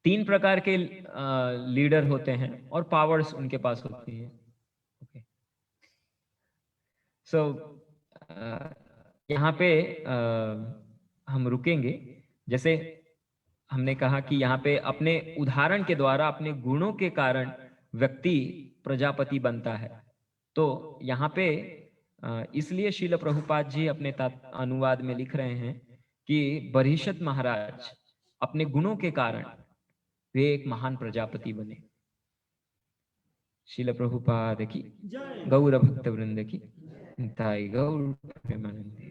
3 प्रकार के लीडर होते हैं और पावर्स उनके पास होती है। ओके, सो यहाँ पे हम रुकेंगे। जैसे हमने कहा कि यहाँ पे अपने उदाहरण के द्वारा, अपने गुणों के कारण व्यक्ति प्रजापति बनता है। तो यहाँ पे इसलिए शिल प्रभुपाद जी अपने अनुवाद में लिख रहे हैं कि बरहिषत महाराज अपने गुणों के कारण वे एक महान प्रजापति बने। शिल प्रभुपाद की, गौर भक्त वृंद की, ताई गौर प्रेमानंद।